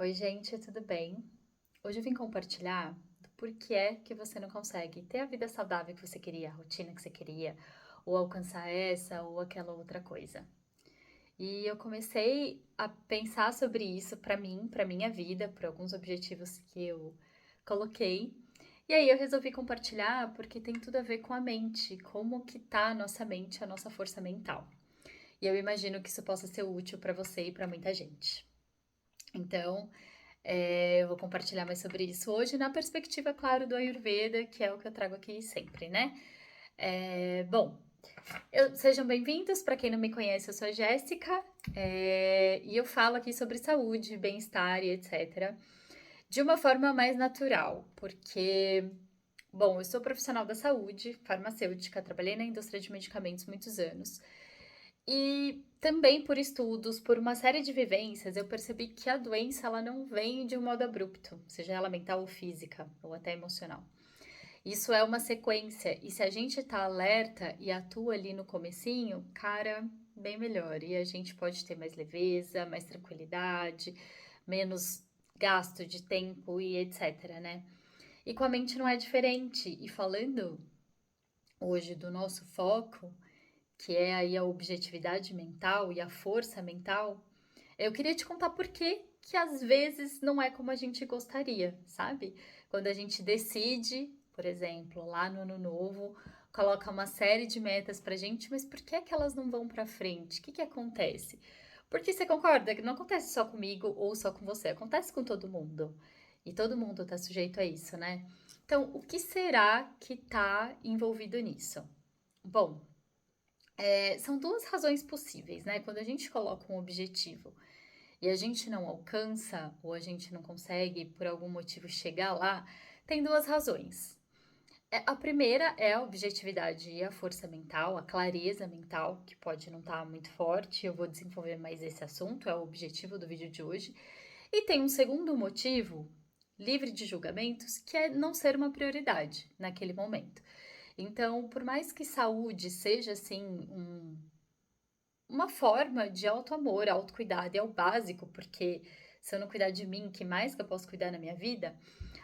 Oi, gente, tudo bem? Hoje eu vim compartilhar do porquê é que você não consegue ter a vida saudável que você queria, a rotina que você queria, ou alcançar essa ou aquela outra coisa. E eu comecei a pensar sobre isso pra mim, pra minha vida, por alguns objetivos que eu coloquei. E aí eu resolvi compartilhar porque tem tudo a ver com a mente, como que tá a nossa mente, a nossa força mental. E eu imagino que isso possa ser útil pra você e pra muita gente. Então, eu vou compartilhar mais sobre isso hoje, na perspectiva, claro, do Ayurveda, que é o que eu trago aqui sempre, né? Bom, sejam bem-vindos. Para quem não me conhece, eu sou a Jéssica, e eu falo aqui sobre saúde, bem-estar e etc. De uma forma mais natural, porque, bom, eu sou profissional da saúde, farmacêutica, trabalhei na indústria de medicamentos muitos anos. E também por estudos, por uma série de vivências, eu percebi que a doença ela não vem de um modo abrupto, seja ela mental ou física, ou até emocional. Isso é uma sequência, e se a gente tá alerta e atua ali no comecinho, cara, bem melhor. E a gente pode ter mais leveza, mais tranquilidade, menos gasto de tempo e etc, né? E com a mente não é diferente. E falando hoje do nosso foco, que é aí a objetividade mental e a força mental, eu queria te contar por que às vezes não é como a gente gostaria, sabe? Quando a gente decide, por exemplo, lá no ano novo, coloca uma série de metas pra gente, mas por que é que elas não vão pra frente? O que que acontece? Porque você concorda que não acontece só comigo ou só com você, acontece com todo mundo. E todo mundo tá sujeito a isso, né? Então, o que será que tá envolvido nisso? Bom, são duas razões possíveis, né? Quando a gente coloca um objetivo e a gente não alcança ou a gente não consegue por algum motivo chegar lá, tem duas razões. A primeira é a objetividade e a força mental, a clareza mental, que pode não estar muito forte. Eu vou desenvolver mais esse assunto, é o objetivo do vídeo de hoje. E tem um segundo motivo, livre de julgamentos, que é não ser uma prioridade naquele momento. Então, por mais que saúde seja assim uma forma de auto-amor, autocuidado, e é o básico, porque se eu não cuidar de mim, que mais que eu posso cuidar na minha vida?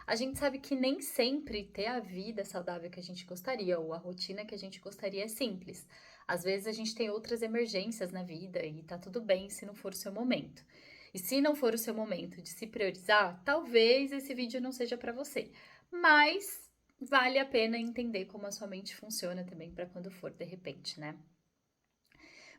A gente sabe que nem sempre ter a vida saudável que a gente gostaria, ou a rotina que a gente gostaria é simples. Às vezes a gente tem outras emergências na vida e tá tudo bem se não for o seu momento. E se não for o seu momento de se priorizar, talvez esse vídeo não seja para você. Mas vale a pena entender como a sua mente funciona também para quando for de repente, né?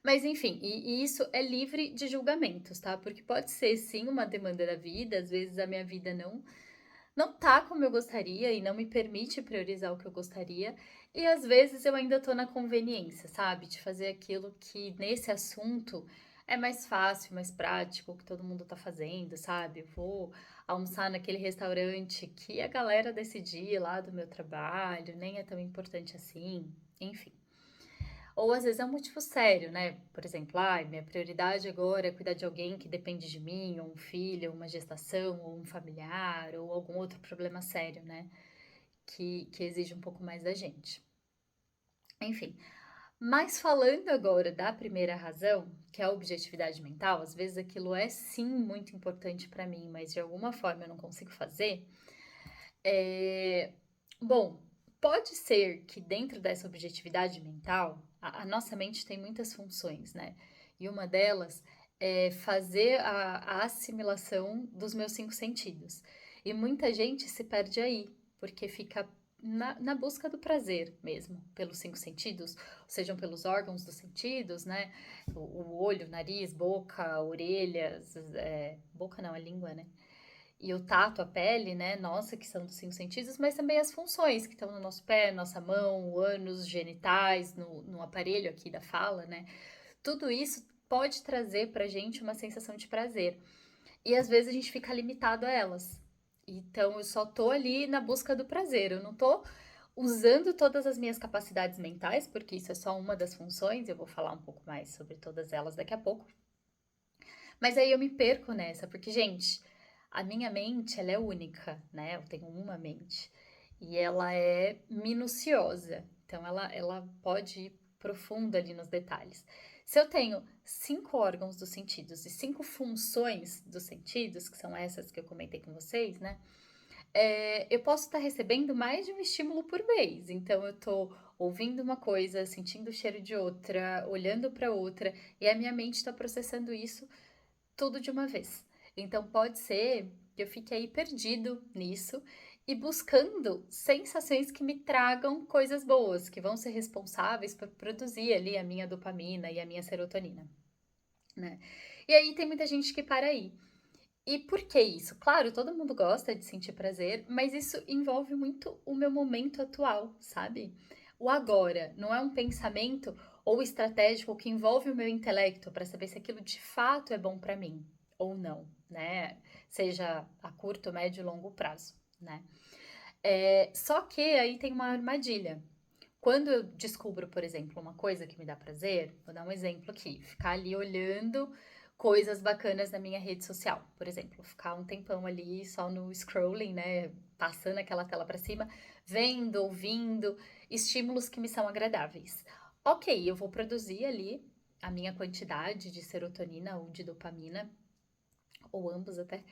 Mas enfim, e isso é livre de julgamentos, tá? Porque pode ser sim uma demanda da vida, às vezes a minha vida não tá como eu gostaria e não me permite priorizar o que eu gostaria, e às vezes eu ainda tô na conveniência, sabe? De fazer aquilo que nesse assunto é mais fácil, mais prático, que todo mundo tá fazendo, sabe? Eu vou almoçar naquele restaurante que a galera decidir lá do meu trabalho, nem é tão importante assim, enfim. Ou às vezes é um motivo sério, né? Por exemplo, minha prioridade agora é cuidar de alguém que depende de mim, ou um filho, ou uma gestação, ou um familiar, ou algum outro problema sério, né? Que exige um pouco mais da gente. Enfim, mas falando agora da primeira razão, que é a objetividade mental, às vezes aquilo é sim muito importante para mim, mas de alguma forma eu não consigo fazer. É... Bom, pode ser que dentro dessa objetividade mental, a nossa mente tem muitas funções, né? E uma delas é fazer a assimilação dos meus cinco sentidos. E muita gente se perde aí, porque fica na busca do prazer mesmo, pelos cinco sentidos, sejam pelos órgãos dos sentidos, né? O olho, nariz, boca, orelhas, boca não, a língua, né? E o tato, a pele, né? Nossa, que são dos cinco sentidos, mas também as funções que estão no nosso pé, nossa mão, o ânus, genitais, no aparelho aqui da fala, né? Tudo isso pode trazer pra gente uma sensação de prazer. E às vezes a gente fica limitado a elas. Então eu só tô ali na busca do prazer, eu não tô usando todas as minhas capacidades mentais, porque isso é só uma das funções, eu vou falar um pouco mais sobre todas elas daqui a pouco. Mas aí eu me perco nessa, porque, gente, a minha mente, ela é única, né? Eu tenho uma mente. E ela é minuciosa. Então, ela pode ir profunda ali nos detalhes. Se eu tenho 5 órgãos dos sentidos e 5 funções dos sentidos, que são essas que eu comentei com vocês, né? Eu posso estar recebendo mais de um estímulo por vez. Então, eu tô ouvindo uma coisa, sentindo o cheiro de outra, olhando para outra, e a minha mente está processando isso tudo de uma vez. Então, pode ser que eu fique aí perdido nisso e buscando sensações que me tragam coisas boas, que vão ser responsáveis por produzir ali a minha dopamina e a minha serotonina, né? E aí tem muita gente que para aí. E por que isso? Claro, todo mundo gosta de sentir prazer, mas isso envolve muito o meu momento atual, sabe? O agora, não é um pensamento ou estratégico que envolve o meu intelecto para saber se aquilo de fato é bom para mim ou não, né? Seja a curto, médio, longo prazo, né? Só que aí tem uma armadilha. Quando eu descubro, por exemplo, uma coisa que me dá prazer, vou dar um exemplo aqui, ficar ali olhando coisas bacanas na minha rede social, por exemplo, ficar um tempão ali só no scrolling, né, passando aquela tela para cima, vendo, ouvindo estímulos que me são agradáveis. Ok, eu vou produzir ali a minha quantidade de serotonina ou de dopamina, ou ambos até.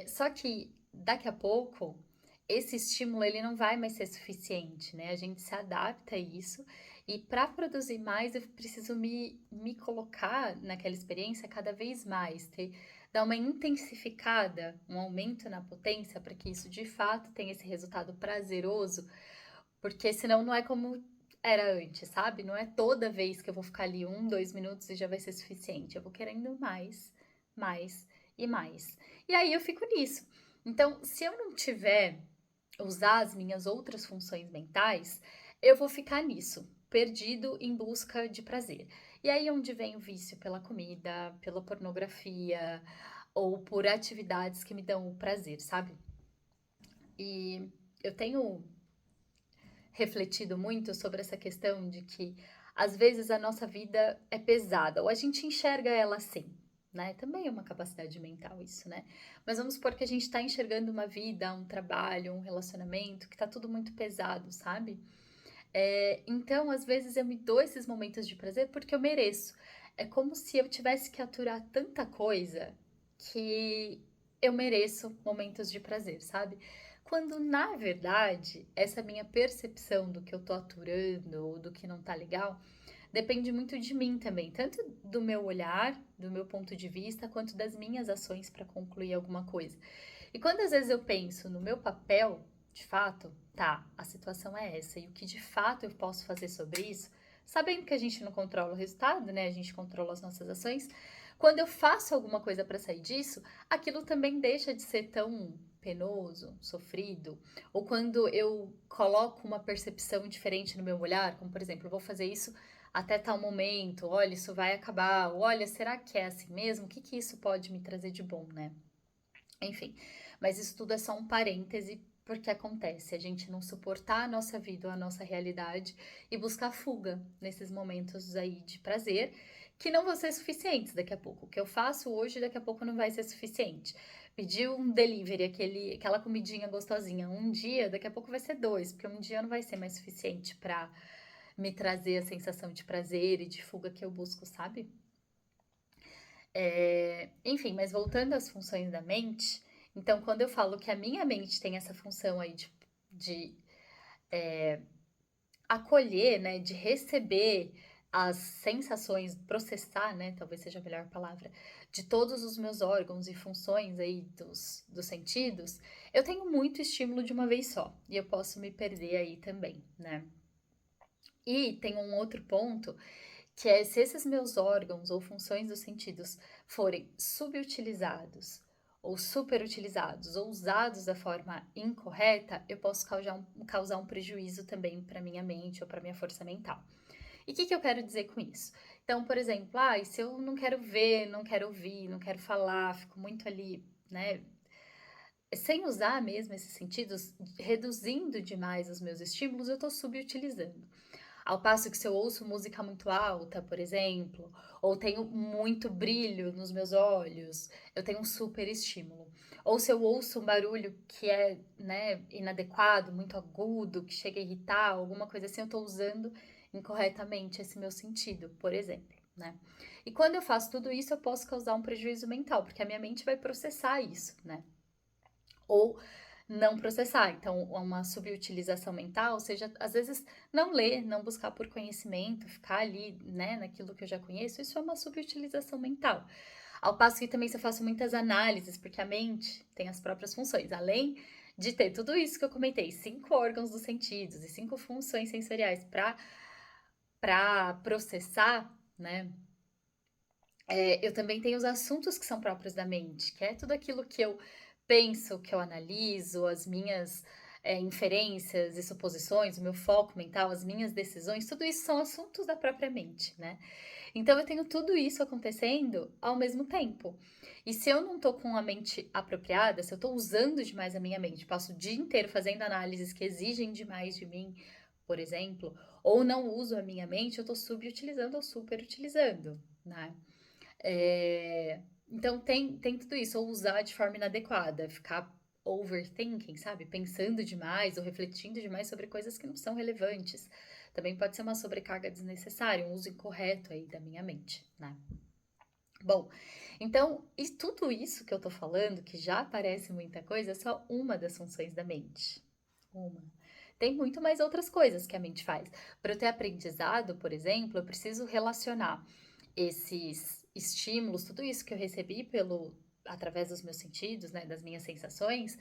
Só que daqui a pouco esse estímulo ele não vai mais ser suficiente, né? A gente se adapta a isso e para produzir mais eu preciso me colocar naquela experiência cada vez mais, dar uma intensificada, um aumento na potência para que isso de fato tenha esse resultado prazeroso, porque senão não é como era antes, sabe? Não é toda vez que eu vou ficar ali 1, 2 minutos e já vai ser suficiente. Eu vou querendo mais, mais e mais. E aí eu fico nisso. Então, se eu não tiver usar as minhas outras funções mentais, eu vou ficar nisso, perdido em busca de prazer. E aí é onde vem o vício pela comida, pela pornografia ou por atividades que me dão o prazer, sabe? E eu tenho refletido muito sobre essa questão de que às vezes a nossa vida é pesada, ou a gente enxerga ela assim, né? Também é uma capacidade mental isso, né? Mas vamos supor que a gente está enxergando uma vida, um trabalho, um relacionamento, que tá tudo muito pesado, sabe? Então, às vezes eu me dou esses momentos de prazer porque eu mereço. É como se eu tivesse que aturar tanta coisa que eu mereço momentos de prazer, sabe? Quando na verdade, essa minha percepção do que eu tô aturando ou do que não tá legal depende muito de mim também, tanto do meu olhar, do meu ponto de vista, quanto das minhas ações para concluir alguma coisa. E quando às vezes eu penso no meu papel, de fato, tá, a situação é essa, e o que de fato eu posso fazer sobre isso, sabendo que a gente não controla o resultado, né? A gente controla as nossas ações. Quando eu faço alguma coisa para sair disso, aquilo também deixa de ser tão penoso, sofrido, ou quando eu coloco uma percepção diferente no meu olhar, como por exemplo, eu vou fazer isso até tal momento, olha, isso vai acabar, olha, será que é assim mesmo? O que que isso pode me trazer de bom, né? Enfim, mas isso tudo é só um parêntese porque acontece a gente não suportar a nossa vida ou a nossa realidade e buscar fuga nesses momentos aí de prazer que não vão ser suficientes daqui a pouco. O que eu faço hoje daqui a pouco não vai ser suficiente. Pedir um delivery, aquela comidinha gostosinha, um dia, daqui a pouco vai ser dois, porque um dia não vai ser mais suficiente para me trazer a sensação de prazer e de fuga que eu busco, sabe? Enfim, mas voltando às funções da mente, então quando eu falo que a minha mente tem essa função aí de acolher, né, de receber as sensações, processar, né, talvez seja a melhor palavra, de todos os meus órgãos e funções aí dos sentidos, eu tenho muito estímulo de uma vez só, e eu posso me perder aí também, né? E tem um outro ponto que é se esses meus órgãos ou funções dos sentidos forem subutilizados ou superutilizados ou usados da forma incorreta, eu posso causar um prejuízo também para minha mente ou para minha força mental. E o que eu quero dizer com isso? Então, por exemplo, se eu não quero ver, não quero ouvir, não quero falar, fico muito ali, né, sem usar mesmo esses sentidos, reduzindo demais os meus estímulos, eu estou subutilizando. Ao passo que se eu ouço música muito alta, por exemplo, ou tenho muito brilho nos meus olhos, eu tenho um super estímulo. Ou se eu ouço um barulho que é, né, inadequado, muito agudo, que chega a irritar, alguma coisa assim, eu estou usando incorretamente esse meu sentido, por exemplo. né? E quando eu faço tudo isso, eu posso causar um prejuízo mental, porque a minha mente vai processar isso, né? Ou não processar. Então, uma subutilização mental, ou seja, às vezes não ler, não buscar por conhecimento, ficar ali, né, naquilo que eu já conheço, isso é uma subutilização mental. Ao passo que também se eu faço muitas análises, porque a mente tem as próprias funções, além de ter tudo isso que eu comentei, 5 órgãos dos sentidos e 5 funções sensoriais para processar, né? Eu também tenho os assuntos que são próprios da mente, que é tudo aquilo que eu penso, que eu analiso, as minhas inferências e suposições, o meu foco mental, as minhas decisões, tudo isso são assuntos da própria mente, né? Então eu tenho tudo isso acontecendo ao mesmo tempo. E se eu não tô com a mente apropriada, se eu tô usando demais a minha mente, passo o dia inteiro fazendo análises que exigem demais de mim, por exemplo, ou não uso a minha mente, eu tô subutilizando ou superutilizando, né? Então tem tudo isso, ou usar de forma inadequada, ficar overthinking, sabe? Pensando demais ou refletindo demais sobre coisas que não são relevantes. Também pode ser uma sobrecarga desnecessária, um uso incorreto aí da minha mente, né? Bom, então, e tudo isso que eu tô falando, que já parece muita coisa, é só uma das funções da mente. Uma. Tem muito mais outras coisas que a mente faz. Para eu ter aprendizado, por exemplo, eu preciso relacionar esses estímulos, tudo isso que eu recebi através dos meus sentidos, né, das minhas sensações,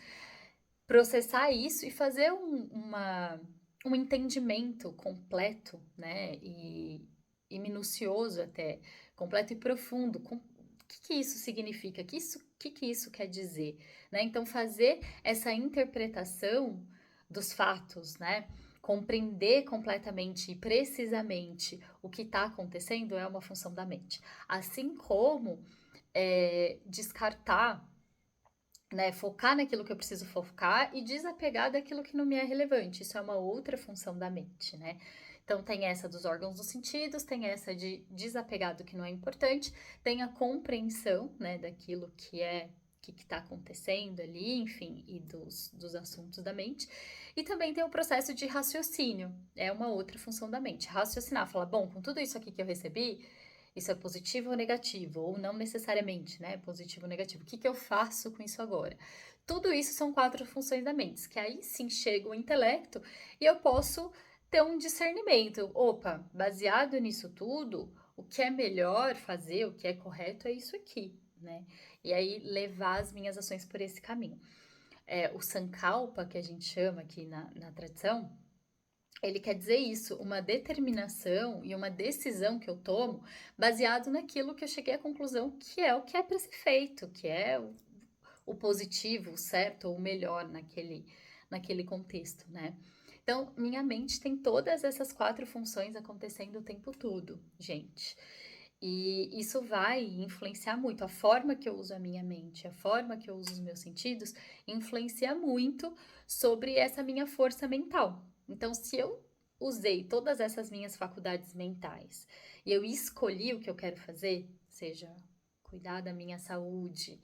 processar isso e fazer um entendimento completo, né, e minucioso até, completo e profundo, o que isso significa, que isso quer dizer, né? Então fazer essa interpretação dos fatos, né? Compreender completamente e precisamente o que está acontecendo é uma função da mente. Assim como descartar, né, focar naquilo que eu preciso focar e desapegar daquilo que não me é relevante. Isso é uma outra função da mente, né? Então tem essa dos órgãos dos sentidos, tem essa de desapegar do que não é importante, tem a compreensão, né, daquilo que está acontecendo ali, enfim, e dos assuntos da mente. E também tem o processo de raciocínio, é uma outra função da mente. Raciocinar, falar, bom, com tudo isso aqui que eu recebi, isso é positivo ou negativo, ou não necessariamente, né? Positivo ou negativo. O que eu faço com isso agora? Tudo isso são 4 funções da mente, que aí sim chega o intelecto e eu posso ter um discernimento. Opa, baseado nisso tudo, o que é melhor fazer, o que é correto é isso aqui, né? E aí levar as minhas ações por esse caminho. O Sankalpa, que a gente chama aqui na tradição, ele quer dizer isso, uma determinação e uma decisão que eu tomo baseado naquilo que eu cheguei à conclusão que é o que é para ser feito, que é o positivo, o certo ou o melhor naquele contexto, né? Então, minha mente tem todas essas 4 funções acontecendo o tempo todo, gente. E isso vai influenciar muito. A forma que eu uso a minha mente, a forma que eu uso os meus sentidos, influencia muito sobre essa minha força mental. Então, se eu usei todas essas minhas faculdades mentais e eu escolhi o que eu quero fazer, seja cuidar da minha saúde,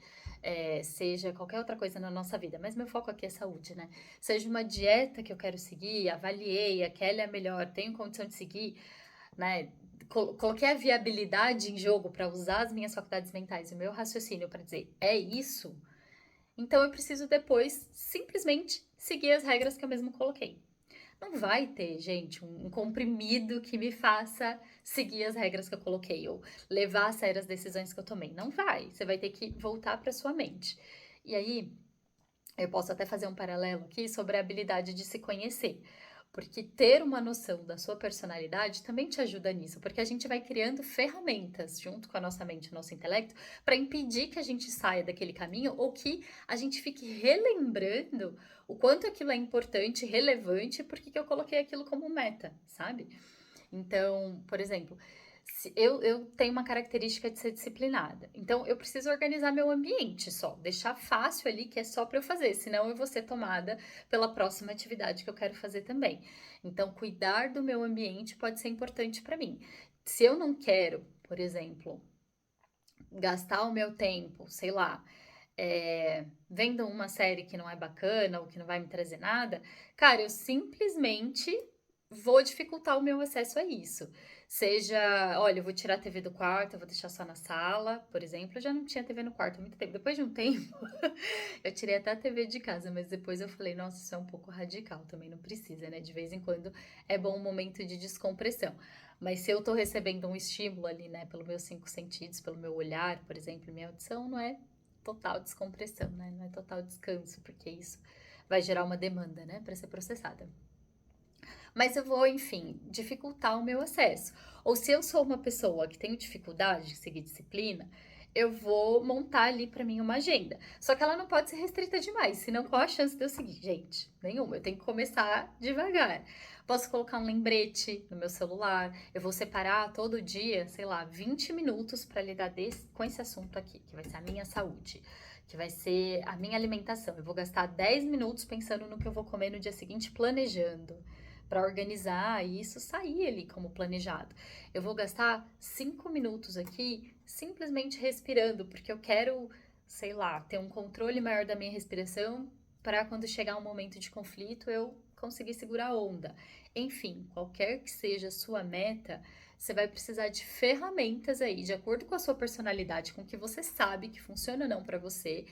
seja qualquer outra coisa na nossa vida, mas meu foco aqui é saúde, né? Seja uma dieta que eu quero seguir, avaliei, aquela é a melhor, tenho condição de seguir, né? Coloquei a viabilidade em jogo para usar as minhas faculdades mentais e o meu raciocínio para dizer é isso, então eu preciso depois simplesmente seguir as regras que eu mesmo coloquei. Não vai ter, gente, um comprimido que me faça seguir as regras que eu coloquei ou levar a sério as decisões que eu tomei. Não vai. Você vai ter que voltar para sua mente. E aí, eu posso até fazer um paralelo aqui sobre a habilidade de se conhecer. Porque ter uma noção da sua personalidade também te ajuda nisso, porque a gente vai criando ferramentas junto com a nossa mente e o nosso intelecto para impedir que a gente saia daquele caminho ou que a gente fique relembrando o quanto aquilo é importante, relevante, porque que eu coloquei aquilo como meta, sabe? Então, por exemplo, eu tenho uma característica de ser disciplinada. Então, eu preciso organizar meu ambiente só, deixar fácil ali que é só para eu fazer, senão eu vou ser tomada pela próxima atividade que eu quero fazer também. Então, cuidar do meu ambiente pode ser importante para mim. Se eu não quero, por exemplo, gastar o meu tempo, sei lá, vendo uma série que não é bacana ou que não vai me trazer nada, cara, eu simplesmente vou dificultar o meu acesso a isso. Seja, olha, eu vou tirar a TV do quarto, eu vou deixar só na sala, por exemplo. Eu já não tinha TV no quarto há muito tempo. Depois de um tempo, eu tirei até a TV de casa, mas depois eu falei, nossa, isso é um pouco radical, também não precisa, né? De vez em quando é bom um momento de descompressão. Mas se eu tô recebendo um estímulo ali, né, pelos meus cinco sentidos, pelo meu olhar, por exemplo, minha audição, não é total descompressão, né? Não é total descanso, porque isso vai gerar uma demanda, né, para ser processada. Mas eu vou, enfim, dificultar o meu acesso. Ou se eu sou uma pessoa que tenho dificuldade de seguir disciplina, eu vou montar ali para mim uma agenda. Só que ela não pode ser restrita demais, senão qual a chance de eu seguir? Gente, nenhuma. Eu tenho que começar devagar. Posso colocar um lembrete no meu celular. Eu vou separar todo dia, sei lá, 20 minutos para lidar com esse assunto aqui, que vai ser a minha saúde, que vai ser a minha alimentação. Eu vou gastar 10 minutos pensando no que eu vou comer no dia seguinte, planejando para organizar e isso sair ali como planejado. Eu vou gastar 5 minutos aqui simplesmente respirando, porque eu quero, sei lá, ter um controle maior da minha respiração para quando chegar um momento de conflito eu conseguir segurar a onda. Enfim, qualquer que seja a sua meta, você vai precisar de ferramentas aí, de acordo com a sua personalidade, com o que você sabe que funciona ou não para você,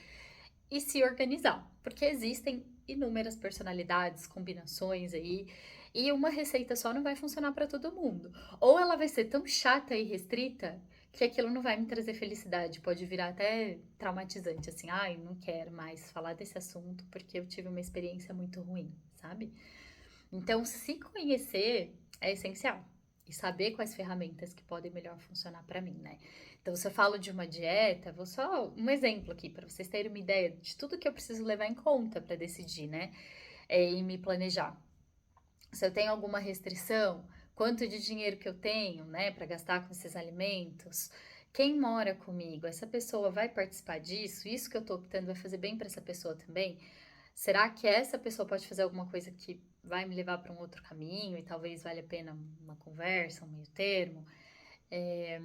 e se organizar, porque existem inúmeras personalidades, combinações aí, e uma receita só não vai funcionar para todo mundo. Ou ela vai ser tão chata e restrita que aquilo não vai me trazer felicidade, pode virar até traumatizante, assim, ai, não quero mais falar desse assunto porque eu tive uma experiência muito ruim, sabe? Então, se conhecer é essencial e saber quais ferramentas que podem melhor funcionar para mim, né? Então, se eu falo de uma dieta, vou só um exemplo aqui para vocês terem uma ideia de tudo que eu preciso levar em conta para decidir, né? E me planejar. Se eu tenho alguma restrição, quanto de dinheiro que eu tenho, né, para gastar com esses alimentos? Quem mora comigo, essa pessoa vai participar disso? Isso que eu tô optando vai fazer bem para essa pessoa também? Será que essa pessoa pode fazer alguma coisa que vai me levar para um outro caminho e talvez valha a pena uma conversa, um meio termo? É,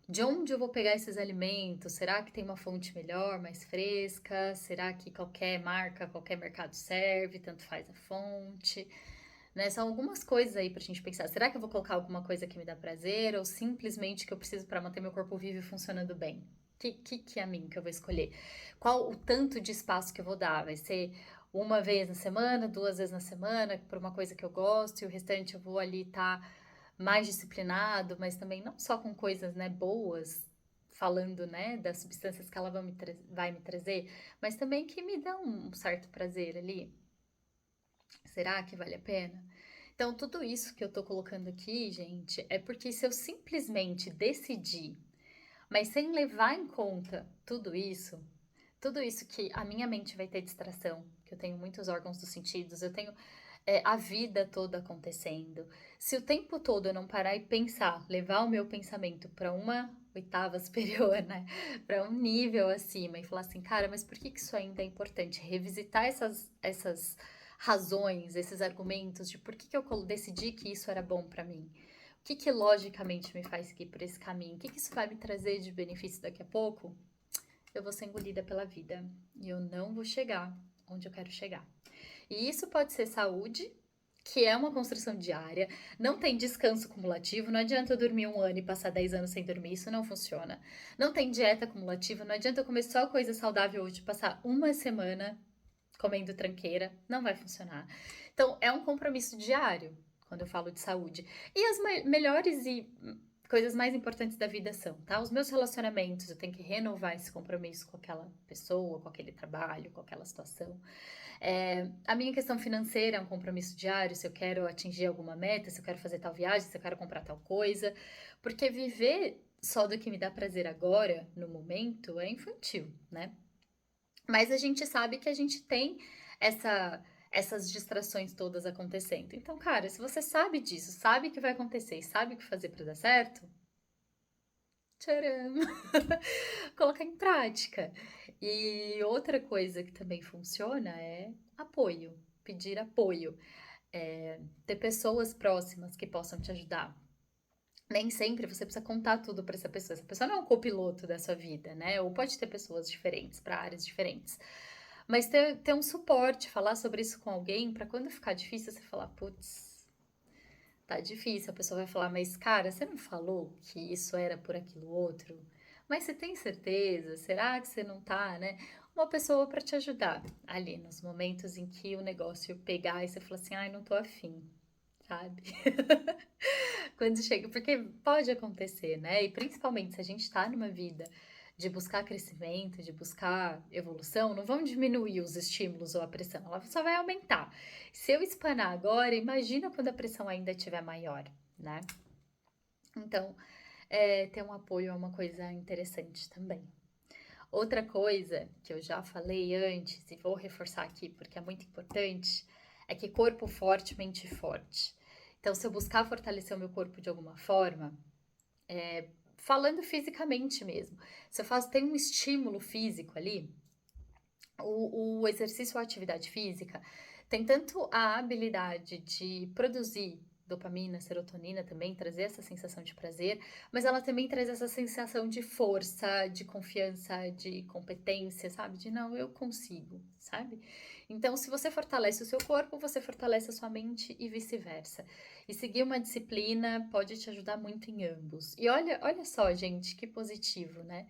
de onde eu vou pegar esses alimentos? Será que tem uma fonte melhor, mais fresca? Será que qualquer marca, qualquer mercado serve? Tanto faz a fonte, né? São algumas coisas aí pra gente pensar. Será que eu vou colocar alguma coisa que me dá prazer ou simplesmente que eu preciso para manter meu corpo vivo e funcionando bem? Que é a mim que eu vou escolher? Qual o tanto de espaço que eu vou dar? Vai ser uma vez na semana, duas vezes na semana, por uma coisa que eu gosto, e o restante eu vou ali estar mais disciplinado, mas também não só com coisas, né, boas, falando, né, das substâncias que ela vai me trazer, mas também que me dão um certo prazer ali. Será que vale a pena? Então, tudo isso que eu tô colocando aqui, gente, é porque se eu simplesmente decidir, mas sem levar em conta tudo isso que a minha mente vai ter distração, que eu tenho muitos órgãos dos sentidos, eu tenho a vida toda acontecendo. Se o tempo todo eu não parar e pensar, levar o meu pensamento para uma oitava superior, né? Para um nível acima e falar assim, cara, mas por que que isso ainda é importante? Revisitar essas razões, esses argumentos de por que que eu decidi que isso era bom para mim. O que que logicamente me faz seguir por esse caminho? O que que isso vai me trazer de benefício daqui a pouco? Eu vou ser engolida pela vida e eu não vou chegar onde eu quero chegar. E isso pode ser saúde, que é uma construção diária, não tem descanso cumulativo, não adianta eu dormir um ano e passar 10 anos sem dormir, isso não funciona. Não tem dieta cumulativa, não adianta eu comer só coisa saudável hoje e passar uma semana comendo tranqueira, não vai funcionar. Então, é um compromisso diário, quando eu falo de saúde. E as melhores e coisas mais importantes da vida são, tá? Os meus relacionamentos, eu tenho que renovar esse compromisso com aquela pessoa, com aquele trabalho, com aquela situação. A minha questão financeira é um compromisso diário, se eu quero atingir alguma meta, se eu quero fazer tal viagem, se eu quero comprar tal coisa. Porque viver só do que me dá prazer agora, no momento, é infantil, né? Mas a gente sabe que a gente tem essas distrações todas acontecendo. Então, cara, se você sabe disso, sabe que vai acontecer e sabe o que fazer para dar certo, tcharam! Colocar em prática. E outra coisa que também funciona é apoio, pedir apoio. Ter pessoas próximas que possam te ajudar. Nem sempre você precisa contar tudo para essa pessoa. Essa pessoa não é um copiloto da sua vida, né? Ou pode ter pessoas diferentes para áreas diferentes. Mas ter um suporte, falar sobre isso com alguém, para quando ficar difícil você falar, putz, tá difícil. A pessoa vai falar, mas cara, você não falou que isso era por aquilo outro? Mas você tem certeza? Será que você não tá, né? Uma pessoa para te ajudar ali nos momentos em que o negócio pegar e você fala assim, ai, não tô afim, sabe? Quando chega, porque pode acontecer, né? E principalmente se a gente tá numa vida de buscar crescimento, de buscar evolução, não vão diminuir os estímulos ou a pressão, ela só vai aumentar. Se eu espanar agora, imagina quando a pressão ainda estiver maior, né? Então, ter um apoio é uma coisa interessante também. Outra coisa que eu já falei antes e vou reforçar aqui porque é muito importante, é que corpo forte, mente forte. Então, se eu buscar fortalecer o meu corpo de alguma forma, falando fisicamente mesmo, se eu faço, tem um estímulo físico ali, o exercício ou atividade física tem tanto a habilidade de produzir dopamina, serotonina também, trazer essa sensação de prazer, mas ela também traz essa sensação de força, de confiança, de competência, sabe? De não, eu consigo, sabe? Então, se você fortalece o seu corpo, você fortalece a sua mente e vice-versa. E seguir uma disciplina pode te ajudar muito em ambos. E olha só, gente, que positivo, né?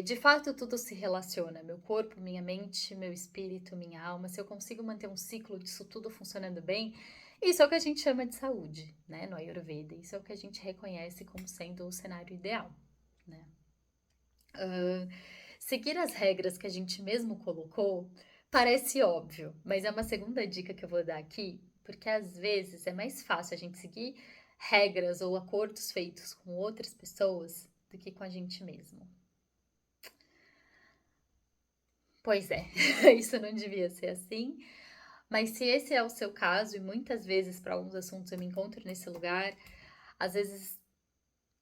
De fato, tudo se relaciona. Meu corpo, minha mente, meu espírito, minha alma. Se eu consigo manter um ciclo disso tudo funcionando bem, isso é o que a gente chama de saúde, né? No Ayurveda. Isso é o que a gente reconhece como sendo o cenário ideal, né? Seguir as regras que a gente mesmo colocou parece óbvio, mas é uma segunda dica que eu vou dar aqui, porque às vezes é mais fácil a gente seguir regras ou acordos feitos com outras pessoas do que com a gente mesmo. Pois é, isso não devia ser assim. Mas se esse é o seu caso, e muitas vezes para alguns assuntos eu me encontro nesse lugar, às vezes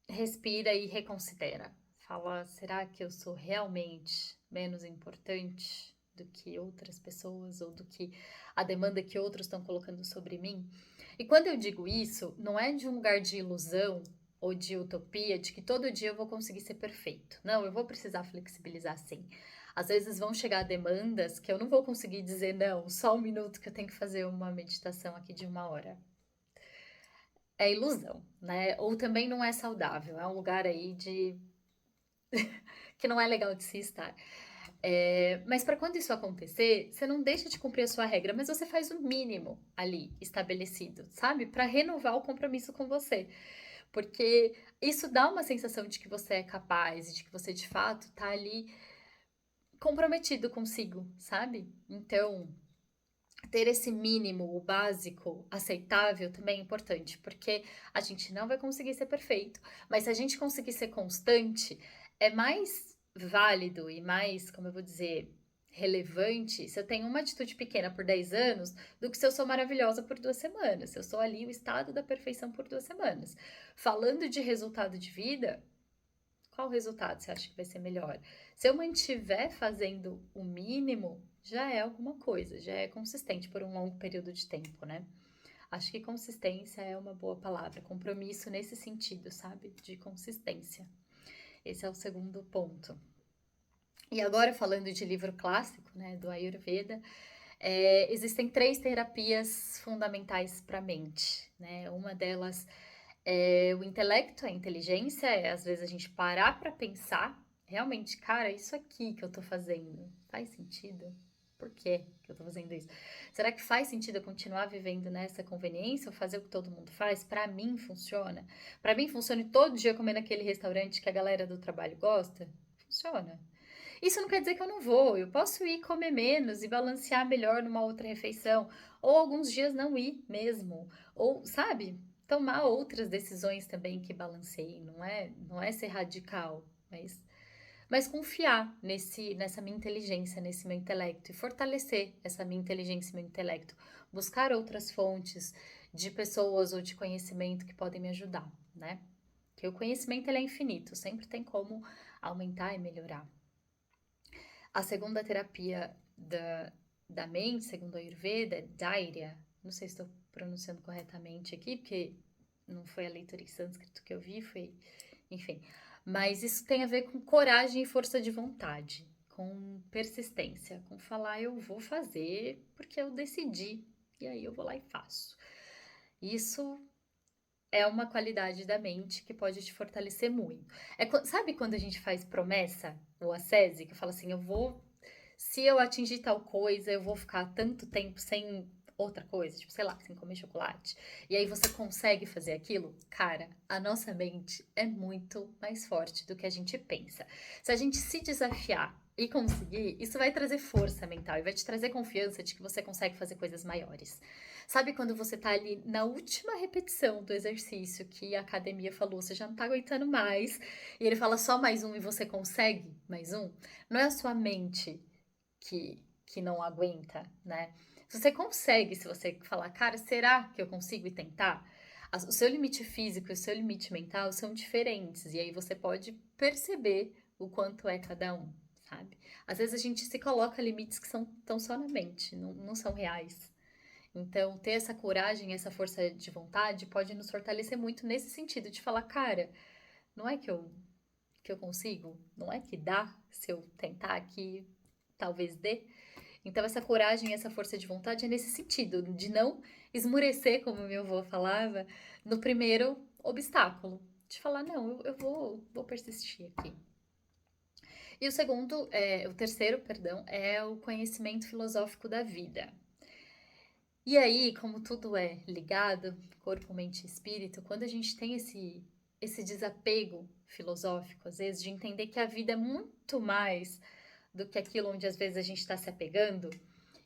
respira e reconsidera. Fala, será que eu sou realmente menos importante do que outras pessoas ou do que a demanda que outros estão colocando sobre mim? E quando eu digo isso, não é de um lugar de ilusão ou de utopia, de que todo dia eu vou conseguir ser perfeito. Não, eu vou precisar flexibilizar sim. Às vezes vão chegar demandas que eu não vou conseguir dizer não, só um minuto que eu tenho que fazer uma meditação aqui de 1 hora. É ilusão, né? Ou também não é saudável, é um lugar aí de que não é legal de se estar. Mas para quando isso acontecer, você não deixa de cumprir a sua regra, mas você faz o mínimo ali estabelecido, sabe? Para renovar o compromisso com você. Porque isso dá uma sensação de que você é capaz e de que você de fato tá ali comprometido consigo, sabe? Então, ter esse mínimo, o básico, aceitável também é importante, porque a gente não vai conseguir ser perfeito, mas se a gente conseguir ser constante, é mais válido e mais, como eu vou dizer, relevante se eu tenho uma atitude pequena por 10 anos do que se eu sou maravilhosa por 2 semanas, se eu sou ali o estado da perfeição por 2 semanas. Falando de resultado de vida, qual resultado você acha que vai ser melhor? Se eu mantiver fazendo o mínimo, já é alguma coisa, já é consistente por um longo período de tempo, né? Acho que consistência é uma boa palavra, compromisso nesse sentido, sabe? De consistência. Esse é o segundo ponto. E agora, falando de livro clássico, né, do Ayurveda, existem 3 terapias fundamentais para a mente, né? Uma delas é o intelecto, a inteligência, é às vezes a gente parar para pensar, realmente, cara, isso aqui que eu tô fazendo, faz sentido? Por que eu tô fazendo isso? Será que faz sentido eu continuar vivendo nessa conveniência ou fazer o que todo mundo faz? Para mim funciona? Para mim funciona e todo dia comer naquele restaurante que a galera do trabalho gosta? Funciona. Isso não quer dizer que eu não vou, eu posso ir comer menos e balancear melhor numa outra refeição, ou alguns dias não ir mesmo, ou, sabe, tomar outras decisões também que balanceiem, não é ser radical, mas confiar nessa minha inteligência, nesse meu intelecto e fortalecer essa minha inteligência e meu intelecto, buscar outras fontes de pessoas ou de conhecimento que podem me ajudar, né? Porque o conhecimento ele é infinito, sempre tem como aumentar e melhorar. A segunda terapia da mente, segundo a Ayurveda, é Dhairya. Não sei se estou pronunciando corretamente aqui, porque não foi a leitura em sânscrito que eu vi, foi, enfim. Mas isso tem a ver com coragem e força de vontade, com persistência, com falar eu vou fazer porque eu decidi, e aí eu vou lá e faço. Isso é uma qualidade da mente que pode te fortalecer muito. Sabe quando a gente faz promessa, ou ascese, que fala assim, se eu atingir tal coisa, eu vou ficar tanto tempo sem outra coisa, tipo, sei lá, sem comer chocolate. E aí você consegue fazer aquilo? Cara, a nossa mente é muito mais forte do que a gente pensa. Se a gente se desafiar e conseguir, isso vai trazer força mental e vai te trazer confiança de que você consegue fazer coisas maiores. Sabe quando você tá ali na última repetição do exercício que a academia falou, você já não tá aguentando mais, e ele fala só mais um e você consegue mais um? Não é a sua mente que não aguenta, né? Você consegue, se você falar, cara, será que eu consigo e tentar? O seu limite físico e o seu limite mental são diferentes, e aí você pode perceber o quanto é cada um, sabe? Às vezes a gente se coloca limites que estão só na mente, não são reais. Então, ter essa coragem, essa força de vontade pode nos fortalecer muito nesse sentido, de falar, cara, não é que eu consigo, não é que dá se eu tentar aqui, talvez dê. Então, essa coragem, essa força de vontade é nesse sentido, de não esmurecer, como meu avô falava, no primeiro obstáculo. De falar, não, eu vou persistir aqui. E o terceiro, perdão, é o conhecimento filosófico da vida. E aí, como tudo é ligado, corpo, mente e espírito, quando a gente tem esse desapego filosófico, às vezes, de entender que a vida é muito mais do que aquilo onde às vezes a gente está se apegando,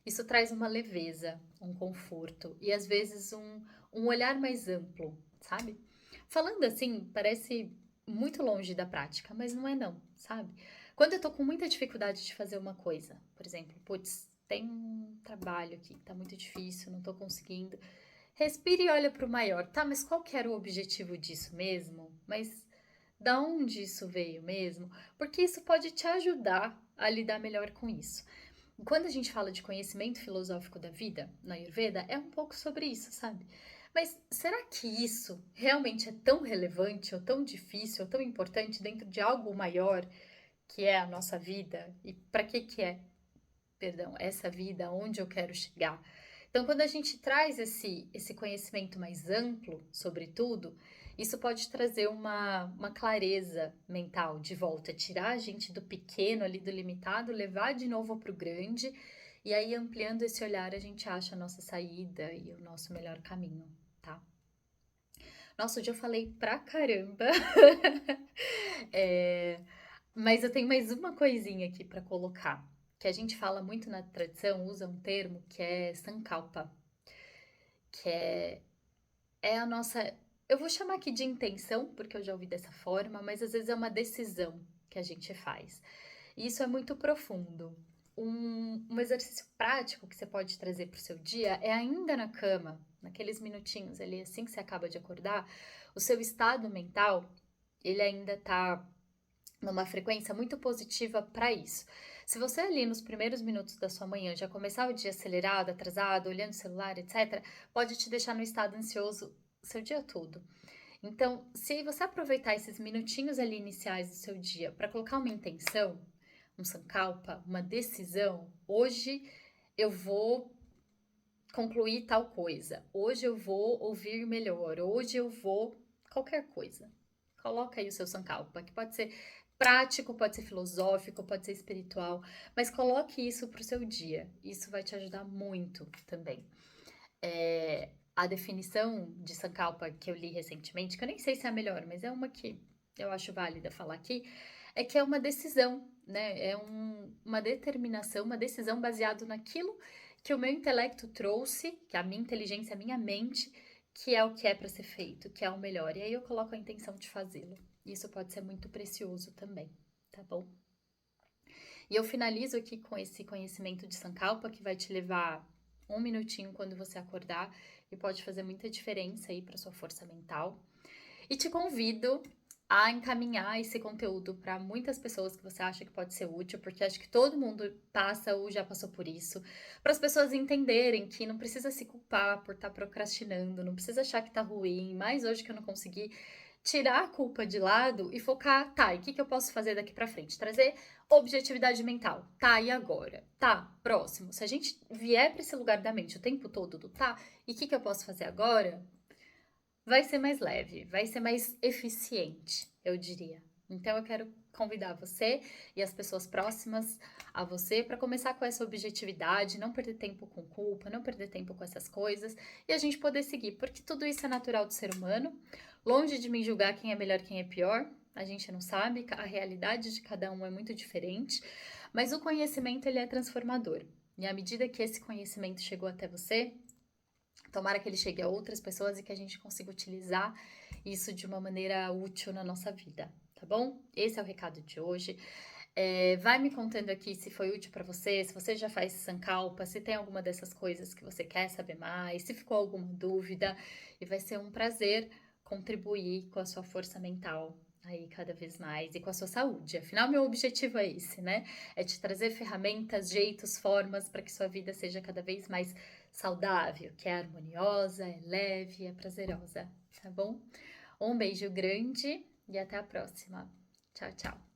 isso traz uma leveza, um conforto e às vezes um olhar mais amplo, sabe? Falando assim, parece muito longe da prática, mas não é não, sabe? Quando eu tô com muita dificuldade de fazer uma coisa, por exemplo, putz, tem um trabalho aqui que tá muito difícil, não tô conseguindo. Respire e olha pro maior, tá? Mas qual que era o objetivo disso mesmo? Mas da onde isso veio mesmo? Porque isso pode te ajudar a lidar melhor com isso. Quando a gente fala de conhecimento filosófico da vida, na Ayurveda, é um pouco sobre isso, sabe? Mas será que isso realmente é tão relevante, ou tão difícil, ou tão importante dentro de algo maior que é a nossa vida? E para que é, perdão, essa vida, onde eu quero chegar? Então, quando a gente traz esse conhecimento mais amplo sobre tudo, isso pode trazer uma clareza mental de volta, tirar a gente do pequeno ali, do limitado, levar de novo para o grande, e aí ampliando esse olhar a gente acha a nossa saída e o nosso melhor caminho, tá? Nossa, hoje eu falei pra caramba, é, mas eu tenho mais uma coisinha aqui para colocar, que a gente fala muito na tradição, usa um termo que é sankalpa, que é a nossa. Eu vou chamar aqui de intenção, porque eu já ouvi dessa forma, mas às vezes é uma decisão que a gente faz. E isso é muito profundo. Um exercício prático que você pode trazer para o seu dia é ainda na cama, naqueles minutinhos ali, assim que você acaba de acordar, o seu estado mental, ele ainda tá numa frequência muito positiva para isso. Se você ali nos primeiros minutos da sua manhã já começar o dia acelerado, atrasado, olhando o celular, etc., pode te deixar no estado ansioso o seu dia todo. Então, se você aproveitar esses minutinhos ali iniciais do seu dia para colocar uma intenção, um sankalpa, uma decisão, hoje eu vou concluir tal coisa, hoje eu vou ouvir melhor, hoje eu vou qualquer coisa. Coloca aí o seu sankalpa, que pode ser prático, pode ser filosófico, pode ser espiritual, mas coloque isso para o seu dia. Isso vai te ajudar muito também. A definição de Sankalpa que eu li recentemente, que eu nem sei se é a melhor, mas é uma que eu acho válida falar aqui, é que é uma decisão, né? É uma determinação, uma decisão baseada naquilo que o meu intelecto trouxe, que a minha inteligência, a minha mente, que é o que é para ser feito, que é o melhor. E aí eu coloco a intenção de fazê-lo. Isso pode ser muito precioso também, tá bom? E eu finalizo aqui com esse conhecimento de Sankalpa, que vai te levar um minutinho quando você acordar e pode fazer muita diferença aí para sua força mental. E te convido a encaminhar esse conteúdo para muitas pessoas que você acha que pode ser útil, porque acho que todo mundo passa ou já passou por isso. Para as pessoas entenderem que não precisa se culpar por estar procrastinando, não precisa achar que tá ruim, mais hoje que eu não consegui tirar a culpa de lado e focar, tá, e o que eu posso fazer daqui para frente? Trazer objetividade mental. Tá, e agora? Tá, próximo. Se a gente vier para esse lugar da mente o tempo todo do tá, e o que eu posso fazer agora? vai ser mais leve, vai ser mais eficiente, eu diria. Então eu quero convidar você e as pessoas próximas a você para começar com essa objetividade, não perder tempo com culpa, não perder tempo com essas coisas e a gente poder seguir, porque tudo isso é natural do ser humano. Longe de mim julgar quem é melhor, quem é pior, a gente não sabe, a realidade de cada um é muito diferente, mas o conhecimento ele é transformador. E à medida que esse conhecimento chegou até você, tomara que ele chegue a outras pessoas e que a gente consiga utilizar isso de uma maneira útil na nossa vida, tá bom? Esse é o recado de hoje. Vai me contando aqui se foi útil para você, se você já faz Sankalpa, se tem alguma dessas coisas que você quer saber mais, se ficou alguma dúvida, e vai ser um prazer contribuir com a sua força mental aí cada vez mais e com a sua saúde. Afinal, meu objetivo é esse, né? É te trazer ferramentas, jeitos, formas para que sua vida seja cada vez mais saudável, que é harmoniosa, é leve, é prazerosa, tá bom? Um beijo grande e até a próxima. Tchau, tchau.